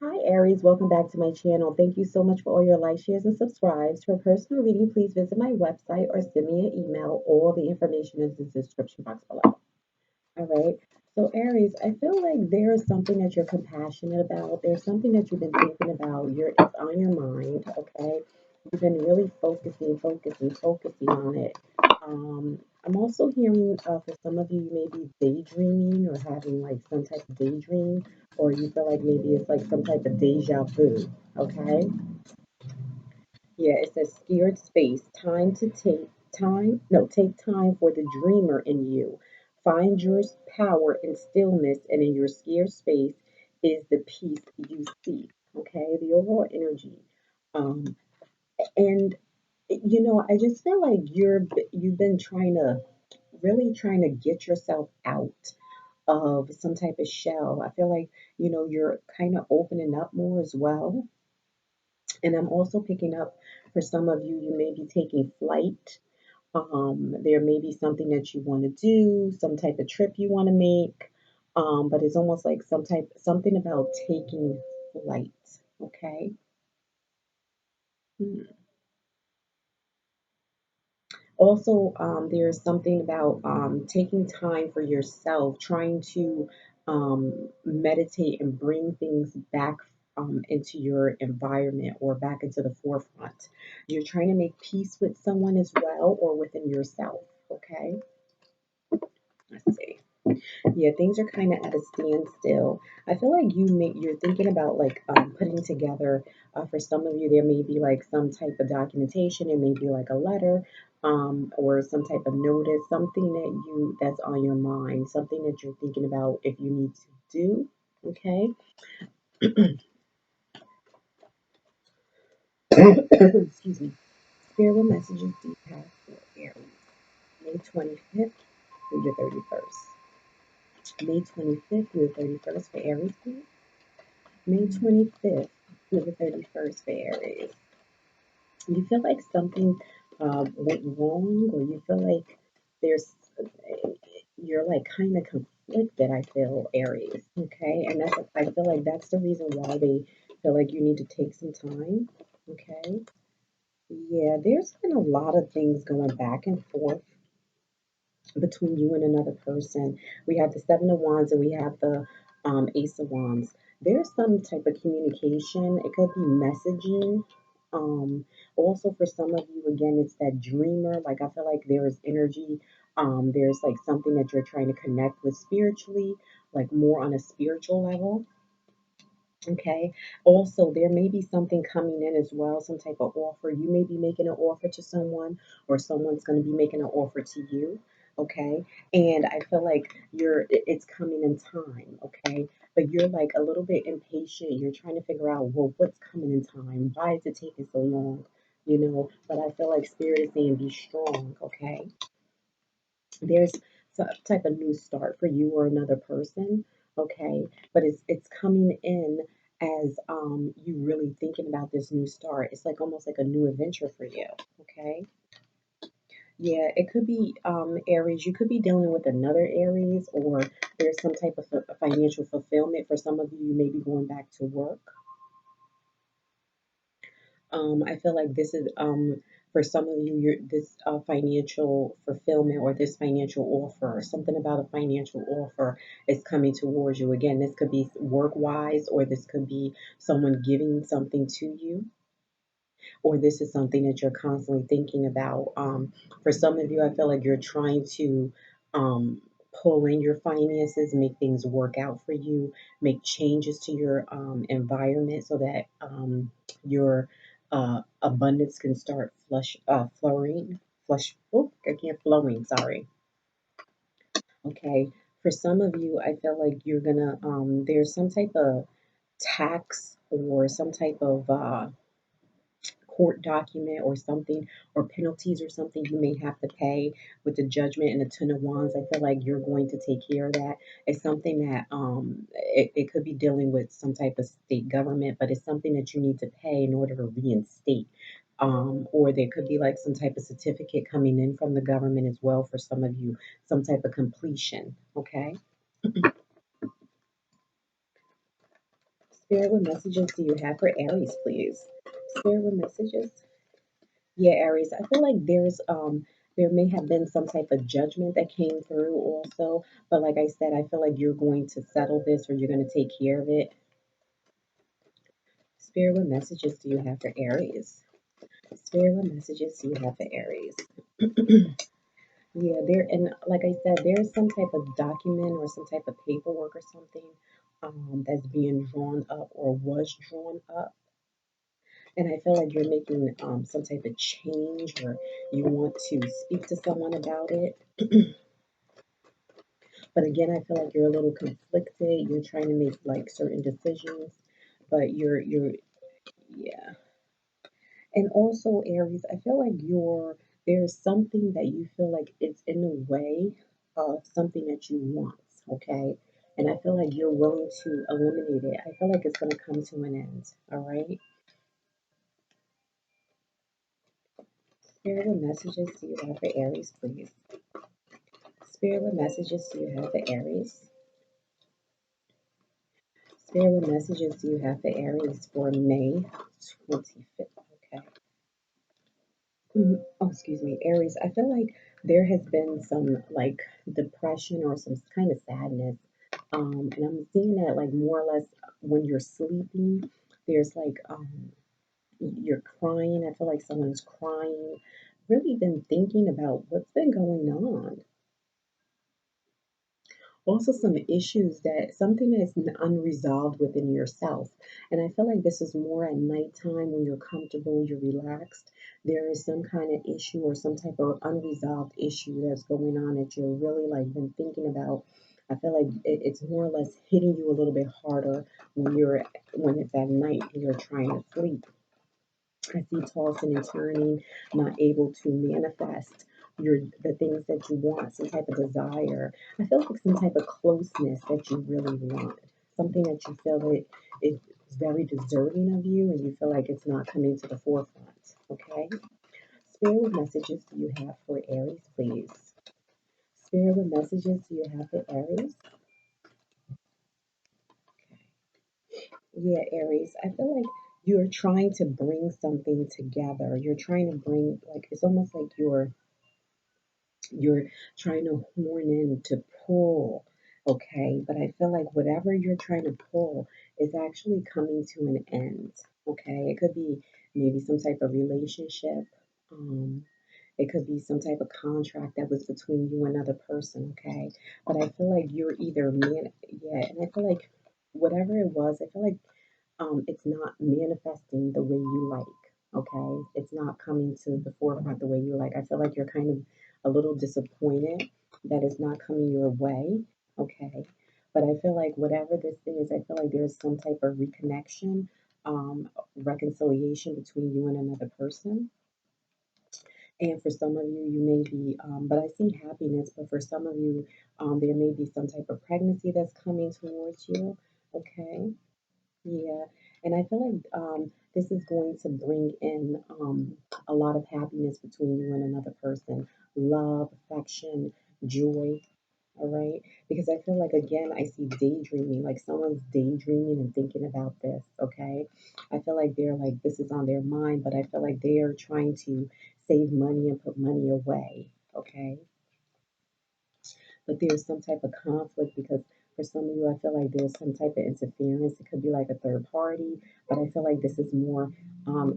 Hi Aries, welcome back to my channel. Thank you so much for all your likes, shares, and subscribes. For a personal reading, please visit my website or send me an email. All the information is in the description box below. All right. So Aries, I feel like there is something that you're compassionate about. There's something that you've been thinking about. It's on your mind. Okay. You've been really focusing on it. I'm also hearing for some of you, you may be daydreaming or having like some type of daydream, or you feel like maybe it's like some type of deja vu. Okay. Yeah, it says scared space. Time to take time. No, take time for the dreamer in you. Find your power in stillness, and in your scared space is the peace you seek. Okay, the overall energy. Um, and I just feel like you've been trying to get yourself out of some type of shell. I feel like you're kind of opening up more as well. And I'm also picking up for some of you, you may be taking flight. There may be something that you want to do, some type of trip you want to make. But it's almost like something about taking flight. Okay. Hmm. Also, there's something about taking time for yourself, trying to meditate and bring things back into your environment or back into the forefront. You're trying to make peace with someone as well or within yourself. Okay, let's see. Yeah, things are kind of at a standstill. I feel like you're thinking about like putting together. For some of you, there may be like some type of documentation. It may be like a letter, or some type of notice, something that's on your mind, something that you're thinking about if you need to do. Okay. Excuse me. Spirit, what messages do you have for Aries? May 25th through the 31st. May 25th through the 31st for Aries, please. May 25th through the 31st for Aries. You feel like something went wrong, or you feel like there's, you're like kind of conflicted, I feel, Aries. Okay. And I feel like that's the reason why they feel like you need to take some time. Okay. Yeah, there's been a lot of things going back and forth between you and another person. We have the Seven of Wands and we have the Ace of Wands. There's some type of communication. It could be messaging. Also, for some of you, again, it's that dreamer. Like, I feel like there is energy. There's like something that you're trying to connect with spiritually, like more on a spiritual level. Okay. Also, there may be something coming in as well, some type of offer. You may be making an offer to someone, or someone's going to be making an offer to you. Okay. And I feel like it's coming in time. Okay. But you're like a little bit impatient. You're trying to figure out, well, what's coming in time? Why is it taking so long? But I feel like Spirit is saying, be strong. Okay. There's some type of new start for you or another person, okay? But it's coming in as you really thinking about this new start. It's like almost like a new adventure for you, okay? Yeah, it could be Aries. You could be dealing with another Aries, or there's some type of financial fulfillment. For some of you, you may be going back to work. I feel like this is for some of you, this financial fulfillment or this financial offer, something about a financial offer is coming towards you. Again, this could be work wise, or this could be someone giving something to you, or this is something that you're constantly thinking about. For some of you, I feel like you're trying to um, pull in your finances, make things work out for you, make changes to your environment so that your abundance can start flowing. Oh, I can't flowing. Sorry. Okay. For some of you, I feel like you're gonna. There's some type of tax or some type of court document or something, or penalties or something you may have to pay with the Judgment and the Ten of Wands. I feel like you're going to take care of that. It's something that it could be dealing with some type of state government, but it's something that you need to pay in order to reinstate. Or there could be like some type of certificate coming in from the government as well for some of you, some type of completion. Okay. Spirit, what messages do you have for Aries, please? Spirit, what messages? Yeah, Aries. I feel like there may have been some type of judgment that came through also, but like I said, I feel like you're going to settle this or you're going to take care of it. Spirit, what messages do you have for Aries? Spirit, what messages do you have for Aries? Yeah, there and like I said, there's some type of document or some type of paperwork or something that's being drawn up or was drawn up. And I feel like you're making some type of change or you want to speak to someone about it. But again, I feel like you're a little conflicted. You're trying to make like certain decisions, but you're yeah. And also Aries, I feel like there's something that you feel like it's in the way of something that you want, okay? And I feel like you're willing to eliminate it. I feel like it's going to come to an end, all right? Spirit, what messages do you have for Aries, please? Spirit, what messages do you have for Aries? Spirit, what messages do you have for Aries for May 25th? Okay. Oh, excuse me, Aries. I feel like there has been some like depression or some kind of sadness. And I'm seeing that like more or less when you're sleeping, there's like you're crying. I feel like someone's crying. Really been thinking about what's been going on. Also some issues that something that's unresolved within yourself. And I feel like this is more at nighttime when you're comfortable, you're relaxed. There is some kind of issue or some type of unresolved issue that's going on that you're really like been thinking about. I feel like it's more or less hitting you a little bit harder when it's at night and you're trying to sleep. I see tossing and turning, not able to manifest the things that you want, some type of desire. I feel like some type of closeness that you really want, something that you feel that is very deserving of you, and you feel like it's not coming to the forefront. Okay, Spirit, what messages do you have for Aries, please? Spirit, what messages do you have for Aries? Yeah, Aries. I feel like you're trying to bring something together. You're trying to bring like it's almost like you're trying to horn in to pull, okay? But I feel like whatever you're trying to pull is actually coming to an end, okay? It could be maybe some type of relationship. Um, it could be some type of contract that was between you and another person, okay? But I feel like you're either yeah, and I feel like whatever it was, I feel like it's not manifesting the way you like. Okay, it's not coming to the forefront the way you like. I feel like you're kind of a little disappointed that it's not coming your way. Okay, but I feel like whatever this is, I feel like there's some type of reconnection, reconciliation between you and another person. And for some of you, you may be, but I see happiness, but for some of you, there may be some type of pregnancy that's coming towards you. Okay. Yeah, and I feel like this is going to bring in a lot of happiness between you and another person, love, affection, joy. All right, because I feel like again, I see daydreaming, like someone's daydreaming and thinking about this. Okay, I feel like they're like this is on their mind, but I feel like they are trying to save money and put money away. Okay, but there's some type of conflict because for some of you, I feel like there's some type of interference. It could be like a third party, but I feel like this is more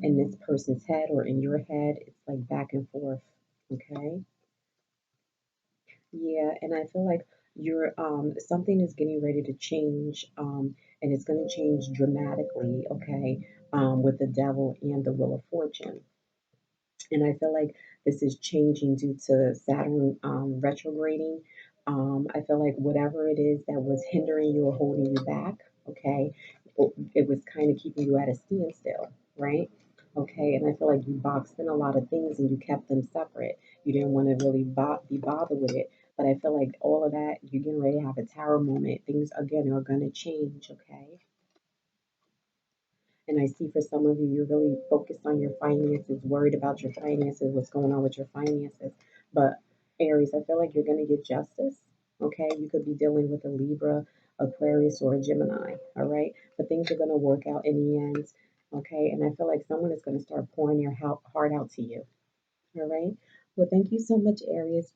in this person's head or in your head. It's like back and forth. Okay. Yeah. And I feel like you're, something is getting ready to change, and it's going to change dramatically. Okay. With the devil and the wheel of fortune. And I feel like this is changing due to Saturn retrograding. I feel like whatever it is that was hindering you or holding you back, okay, it was kind of keeping you at a standstill, right? Okay, and I feel like you boxed in a lot of things and you kept them separate. You didn't want to really be bothered with it. But I feel like all of that, you're getting ready to have a tower moment. Things, again, are going to change, okay? And I see for some of you, you're really focused on your finances, worried about your finances, what's going on with your finances. But Aries, I feel like you're going to get justice. Okay, you could be dealing with a Libra, Aquarius, or a Gemini. All right. But things are going to work out in the end. Okay. And I feel like someone is going to start pouring their heart out to you. All right. Well, thank you so much, Aries.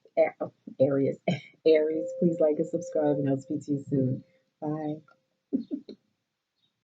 Aries. Aries. Please like and subscribe, and I'll speak to you soon. Bye.